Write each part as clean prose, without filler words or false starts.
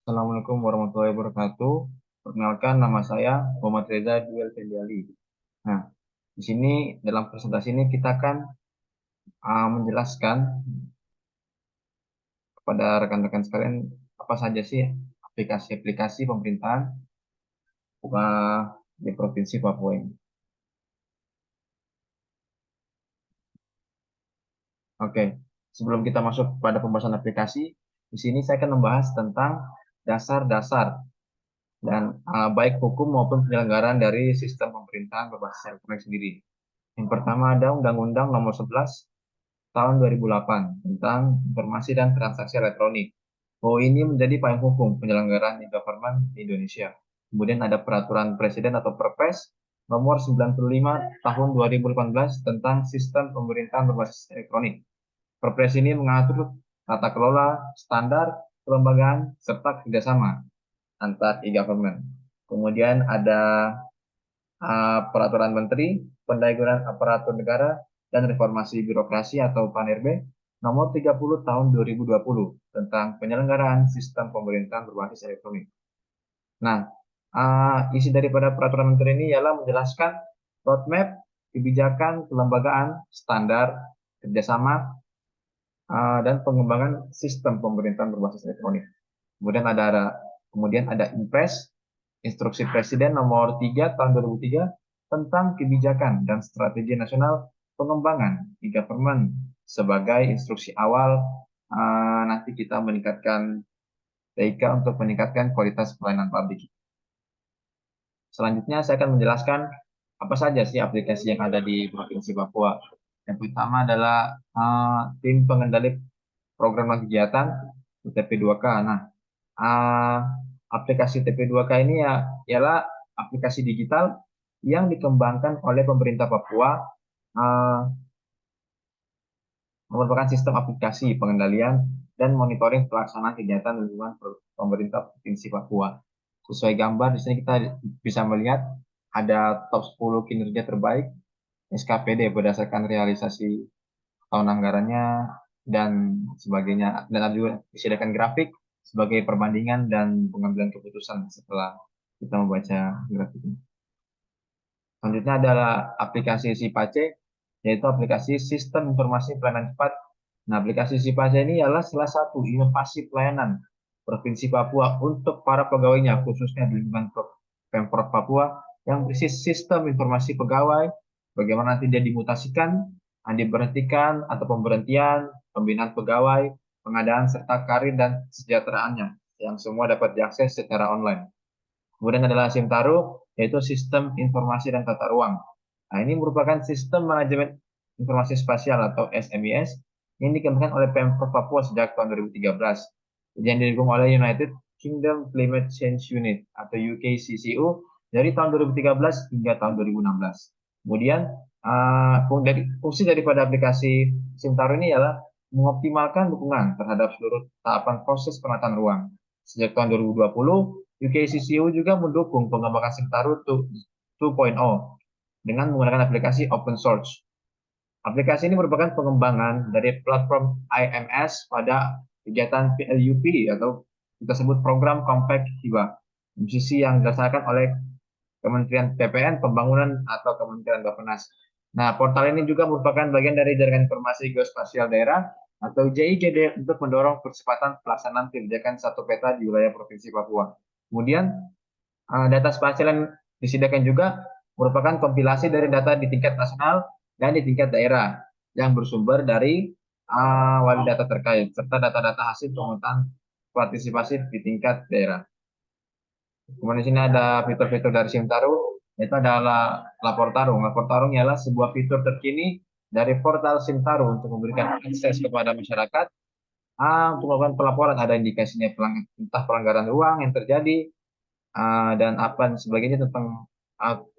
Assalamualaikum warahmatullahi wabarakatuh. Perkenalkan, nama saya Muhammad Reza Duel Fendiali. Nah, di sini dalam presentasi ini kita akan menjelaskan kepada rekan-rekan sekalian apa saja sih aplikasi-aplikasi pemerintahan di Provinsi Papua ini. Oke, sebelum kita masuk pada pembahasan aplikasi, di sini saya akan membahas tentang dasar-dasar dan baik hukum maupun penyelenggaraan dari sistem pemerintahan berbasis elektronik sendiri. Yang pertama ada Undang-Undang Nomor 11 tahun 2008 tentang informasi dan transaksi elektronik. Oh, ini menjadi payung hukum penyelenggaraan e-government di Indonesia. Kemudian ada Peraturan Presiden atau Perpres Nomor 95 tahun 2018 tentang sistem pemerintahan berbasis elektronik. Perpres ini mengatur tata kelola, standar, kelembagaan, serta kerjasama antar e-government. Kemudian ada Peraturan Menteri, Pendayagunaan Aparatur Negara, dan Reformasi Birokrasi atau PANIRB nomor 30 tahun 2020 tentang penyelenggaraan sistem pemerintahan berbasis elektronik. Nah, isi daripada Peraturan Menteri ini ialah menjelaskan roadmap, kebijakan, kelembagaan, standar, kerjasama, dan pengembangan sistem pemerintahan berbasis elektronik. Kemudian ada Impres, Instruksi Presiden Nomor 3 Tahun 2003 tentang kebijakan dan strategi nasional pengembangan e-government sebagai instruksi awal nanti kita meningkatkan TIK untuk meningkatkan kualitas pelayanan publik. Selanjutnya saya akan menjelaskan apa saja sih aplikasi yang ada di Provinsi Papua. Yang pertama adalah tim pengendali program dan kegiatan TP2K. Nah, aplikasi TP2K ini ialah aplikasi digital yang dikembangkan oleh pemerintah Papua, merupakan sistem aplikasi pengendalian dan monitoring pelaksanaan kegiatan lingkungan pemerintah Provinsi Papua. Sesuai gambar di sini kita bisa melihat ada top 10 kinerja terbaik SKPD berdasarkan realisasi tahun anggarannya dan sebagainya, dan ada juga disediakan grafik sebagai perbandingan dan pengambilan keputusan setelah kita membaca grafik ini. Selanjutnya adalah aplikasi SIPACE, yaitu aplikasi Sistem Informasi Pelayanan Cepat. Nah, aplikasi SIPACE ini adalah salah satu inovasi pelayanan Provinsi Papua untuk para pegawainya, khususnya di lingkungan Pemprov Papua, yang berisi sistem informasi pegawai, bagaimana nanti dia dimutasikan, diberhentikan atau pemberhentian, pembinaan pegawai, pengadaan serta karir dan kesejahteraannya, yang semua dapat diakses secara online. Kemudian adalah SIMTARU, yaitu Sistem Informasi dan Tata Ruang. Nah, ini merupakan sistem manajemen informasi spasial atau SMIS yang dikembangkan oleh Pemprov Papua sejak tahun 2013, yang didukung oleh United Kingdom Climate Change Unit atau UKCCU dari tahun 2013 hingga tahun 2016. Kemudian fungsi daripada aplikasi SIMTARU ini ialah mengoptimalkan dukungan terhadap seluruh tahapan proses penataan ruang. Sejak tahun 2020, UKCCU juga mendukung pengembangan SIMTARU 2.0 dengan menggunakan aplikasi open source. Aplikasi ini merupakan pengembangan dari platform IMS pada kegiatan PLUP atau kita sebut program Compact Hiba, MCC yang dilaksanakan oleh Kementerian PPN, Pembangunan atau Kementerian Bappenas. Nah, portal ini juga merupakan bagian dari Jaringan Informasi Geospasial Daerah atau JIGD untuk mendorong percepatan pelaksanaan kebijakan satu peta di wilayah Provinsi Papua. Kemudian, data spasial yang disediakan juga merupakan kompilasi dari data di tingkat nasional dan di tingkat daerah yang bersumber dari wali data terkait serta data-data hasil pemungutan partisipasi di tingkat daerah. Kemudian di sini ada fitur-fitur dari SIMTARU, yaitu adalah lapor tarung. Lapor tarung ialah sebuah fitur terkini dari portal SIMTARU untuk memberikan akses kepada masyarakat untuk melakukan pelaporan. Ada indikasinya entah pelanggaran ruang yang terjadi dan apa sebagainya tentang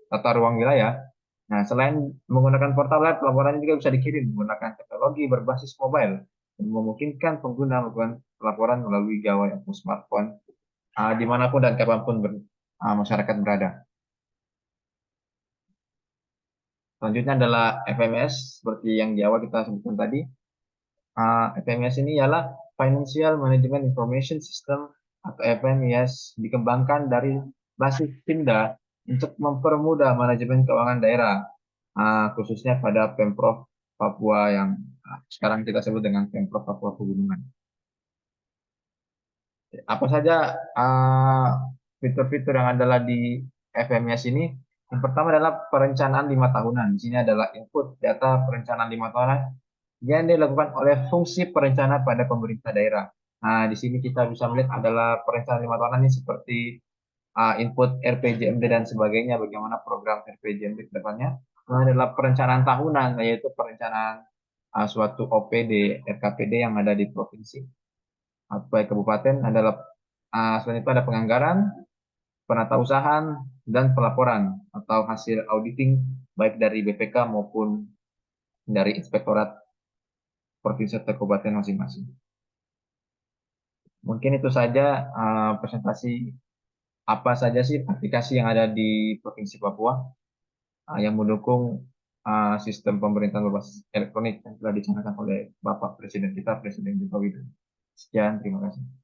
tata ruang wilayah. Nah, selain menggunakan portal web, laporannya juga bisa dikirim menggunakan teknologi berbasis mobile dan memungkinkan pengguna melakukan pelaporan melalui gawai atau smartphone dimanapun dan kapanpun masyarakat berada. Selanjutnya adalah FMS, seperti yang di awal kita sebutkan tadi. FMS ini ialah Financial Management Information System atau FMIS dikembangkan dari basis Pemda untuk mempermudah manajemen keuangan daerah, khususnya pada Pemprov Papua yang sekarang kita sebut dengan Pemprov Papua Pegunungan. Apa saja fitur-fitur yang adalah di FMIS ini? Yang pertama adalah perencanaan 5 tahunan. Di sini adalah input data perencanaan 5 tahunan yang dilakukan oleh fungsi perencana pada pemerintah daerah. Nah, di sini kita bisa melihat adalah perencanaan 5 tahunan ini seperti input RPJMD dan sebagainya, bagaimana program RPJMD ke depannya. Nah, adalah perencanaan tahunan, yaitu perencanaan suatu OPD, RKPD yang ada di provinsi atau kabupaten adalah selain itu ada penganggaran, penatausahaan, dan pelaporan atau hasil auditing baik dari BPK maupun dari Inspektorat Provinsi atau Kabupaten masing-masing. Mungkin itu saja presentasi apa saja sih aplikasi yang ada di Provinsi Papua yang mendukung sistem pemerintahan berbasis elektronik yang telah dicanangkan oleh Bapak Presiden kita, Presiden Jokowi. Sekian, terima kasih.